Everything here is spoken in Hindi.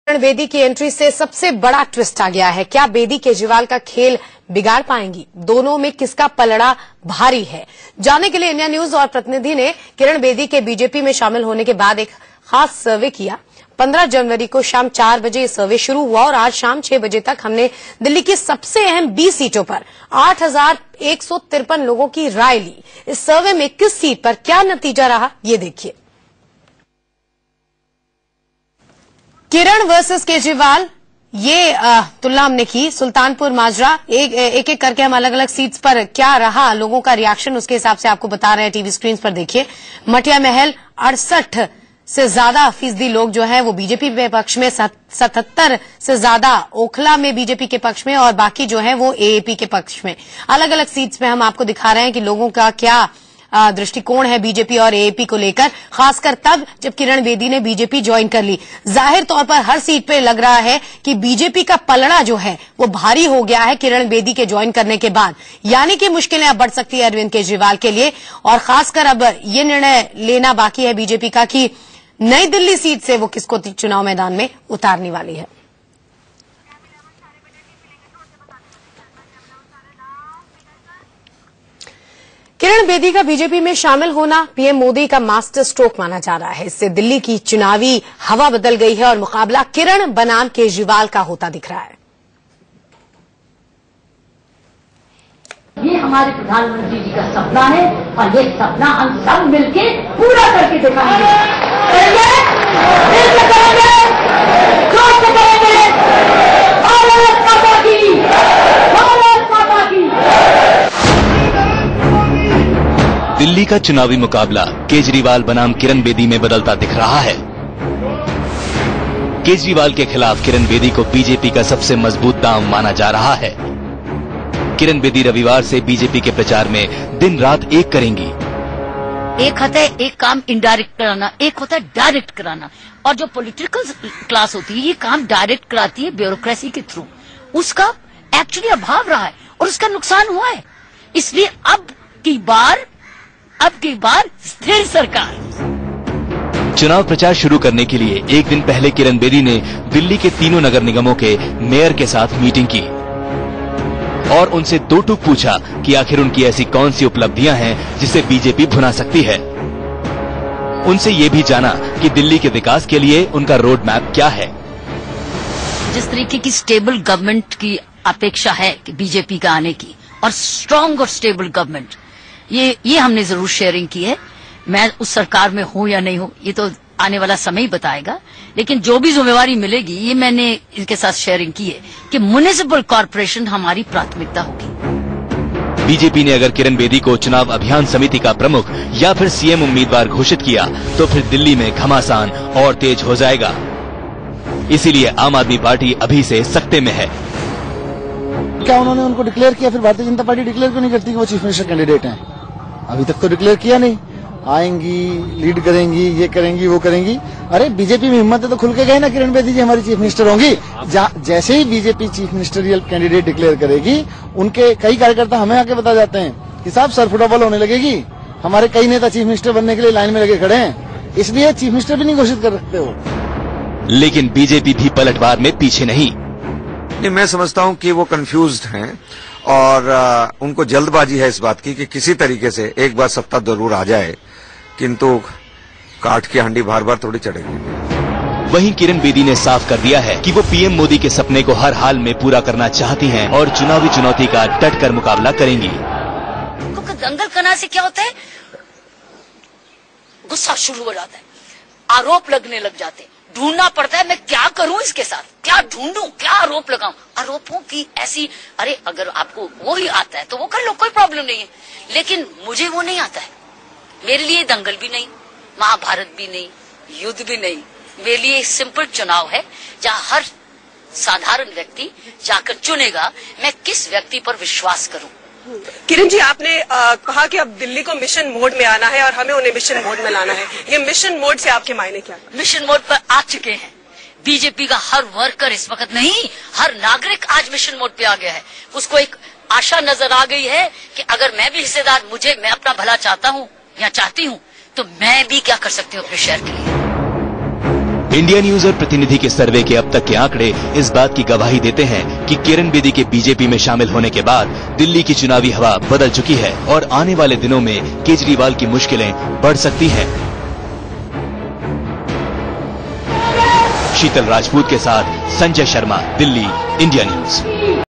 बेदी की एंट्री से सबसे बड़ा ट्विस्ट आ गया है। क्या बेदी केजरीवाल का खेल बिगाड़ पाएंगी? दोनों में किसका पलड़ा भारी है? जानने के लिए इंडिया न्यूज और प्रतिनिधि ने किरण बेदी के बीजेपी में शामिल होने के बाद एक खास सर्वे किया। 15 जनवरी को शाम 4 बजे ये सर्वे शुरू हुआ और आज शाम 6 बजे तक हमने दिल्ली की सबसे अहम 20 सीटों पर 8,153 लोगों की राय ली। इस सर्वे में किस सीट पर क्या नतीजा रहा, ये देखिए। किरण वर्सेस केजरीवाल, ये तुलना हमने की। सुल्तानपुर माजरा, एक एक करके हम अलग अलग सीट्स पर क्या रहा लोगों का रिएक्शन, उसके हिसाब से आपको बता रहे हैं। टीवी स्क्रीन पर देखिए। मटिया महल 68 से ज्यादा फीसदी लोग जो है वो बीजेपी के पक्ष में, 77 से ज्यादा ओखला में बीजेपी के पक्ष में और बाकी जो है वो एएपी के पक्ष में। अलग अलग सीट्स में हम आपको दिखा रहे हैं कि लोगों का क्या दृष्टिकोण है बीजेपी और एएपी को लेकर, खासकर तब जब किरण बेदी ने बीजेपी ज्वाइन कर ली। जाहिर तौर पर हर सीट पे लग रहा है कि बीजेपी का पलड़ा जो है वो भारी हो गया है किरण बेदी के ज्वाइन करने के बाद, यानी कि मुश्किलें अब बढ़ सकती है अरविंद केजरीवाल के लिए। और खासकर अब ये निर्णय लेना बाकी है बीजेपी का कि नई दिल्ली सीट से वो किसको चुनाव मैदान में उतारने वाली है। किरण बेदी का बीजेपी में शामिल होना पीएम मोदी का मास्टर स्ट्रोक माना जा रहा है। इससे दिल्ली की चुनावी हवा बदल गई है और मुकाबला किरण बनाम केजरीवाल का होता दिख रहा है। ये हमारे प्रधानमंत्री जी का सपना है और ये सपना हम सब मिलके पूरा करके दिखाएंगे। भारत माता की, भारत माता की। दिल्ली का चुनावी मुकाबला केजरीवाल बनाम किरण बेदी में बदलता दिख रहा है। केजरीवाल के खिलाफ किरण बेदी को बीजेपी का सबसे मजबूत दांव माना जा रहा है। किरण बेदी रविवार से बीजेपी के प्रचार में दिन रात एक करेंगी। एक होता है एक काम इनडायरेक्ट कराना, एक होता है डायरेक्ट कराना। और जो पॉलिटिकल क्लास होती है ये काम डायरेक्ट कराती है ब्यूरोक्रेसी के थ्रू। उसका एक्चुअली अभाव रहा है और उसका नुकसान हुआ है। इसलिए अब की बार स्थिर सरकार। चुनाव प्रचार शुरू करने के लिए एक दिन पहले किरण बेदी ने दिल्ली के तीनों नगर निगमों के मेयर के साथ मीटिंग की और उनसे दो टूक पूछा कि आखिर उनकी ऐसी कौन सी उपलब्धियां हैं जिसे बीजेपी भुना सकती है। उनसे ये भी जाना कि दिल्ली के विकास के लिए उनका रोड मैप क्या है। जिस तरीके की स्टेबल गवर्नमेंट की अपेक्षा है कि बीजेपी का आने की, और स्ट्रांग और स्टेबल गवर्नमेंट, ये हमने जरूर शेयरिंग की है। मैं उस सरकार में हूं या नहीं हूं ये तो आने वाला समय ही बताएगा, लेकिन जो भी जिम्मेवारी मिलेगी ये मैंने इनके साथ शेयरिंग की है कि म्युनिसिपल कॉर्पोरेशन हमारी प्राथमिकता होगी। बीजेपी ने अगर किरण बेदी को चुनाव अभियान समिति का प्रमुख या फिर सीएम उम्मीदवार घोषित किया तो फिर दिल्ली में घमासान और तेज हो जाएगा। इसीलिए आम आदमी पार्टी अभी से सख्ते में है। क्या उन्होंने उनको डिक्लेयर किया? फिर भारतीय जनता पार्टी डिक्लेयर क्यों नहीं करती कि वो चीफ मिनिस्टर कैंडिडेट हैं? अभी तक तो डिक्लेयर किया नहीं। आएंगी, लीड करेंगी, ये करेंगी, वो करेंगी। अरे बीजेपी में हिम्मत है तो खुल के गए ना, किरण बेदी जी हमारी चीफ मिनिस्टर होंगी। जैसे ही BJP chief ministerial candidate declare करेगी, उनके कई कार्यकर्ता हमें आके बता जाते हैं कि साहब सर फुटबॉल होने लगेगी। हमारे कई नेता चीफ मिनिस्टर बनने के लिए लाइन में लगे खड़े हैं, इसलिए चीफ मिनिस्टर भी नहीं घोषित कर सकते हो। लेकिन बीजेपी भी पलटवार में पीछे नहीं। मैं समझता हूं कि वो कंफ्यूज्ड हैं और उनको जल्दबाजी है इस बात की कि किसी तरीके से एक बार सत्ता जरूर आ जाए, किंतु काठ की हांडी बार बार थोड़ी चढ़ेगी। वहीं किरण बेदी ने साफ कर दिया है कि वो पीएम मोदी के सपने को हर हाल में पूरा करना चाहती हैं और चुनावी चुनौती का डट कर मुकाबला करेंगी। दंगल करने से क्या होता है? गुस्सा शुरू हो जाता है, आरोप लगने लग जाते हैं, ढूंढना पड़ता है मैं क्या करूं इसके साथ, क्या ढूंढूं, क्या आरोप लगाऊं। आरोपों की ऐसी, अरे अगर आपको वो ही आता है तो वो कर लो, कोई प्रॉब्लम नहीं है, लेकिन मुझे वो नहीं आता है। मेरे लिए दंगल भी नहीं, महाभारत भी नहीं, युद्ध भी नहीं। मेरे लिए सिंपल चुनाव है जहां हर साधारण व्यक्ति जाकर चुनेगा मैं किस व्यक्ति पर विश्वास करूं। किरण जी, आपने कहा कि अब दिल्ली को मिशन मोड में आना है और हमें उन्हें मिशन मोड में लाना है। ये मिशन मोड से आपके मायने क्या? मिशन मोड पर आ चुके हैं। बीजेपी का हर वर्कर इस वक्त नहीं, हर नागरिक आज मिशन मोड पे आ गया है। उसको एक आशा नजर आ गई है कि अगर मैं भी हिस्सेदार, मैं अपना भला चाहता हूं या चाहती हूं, तो मैं भी क्या कर सकती हूं अपने शहर के लिए। इंडिया न्यूज और प्रतिनिधि के सर्वे के अब तक के आंकड़े इस बात की गवाही देते हैं कि किरण बेदी के बीजेपी में शामिल होने के बाद दिल्ली की चुनावी हवा बदल चुकी है और आने वाले दिनों में केजरीवाल की मुश्किलें बढ़ सकती हैं। शीतल राजपूत के साथ संजय शर्मा, दिल्ली, इंडिया न्यूज।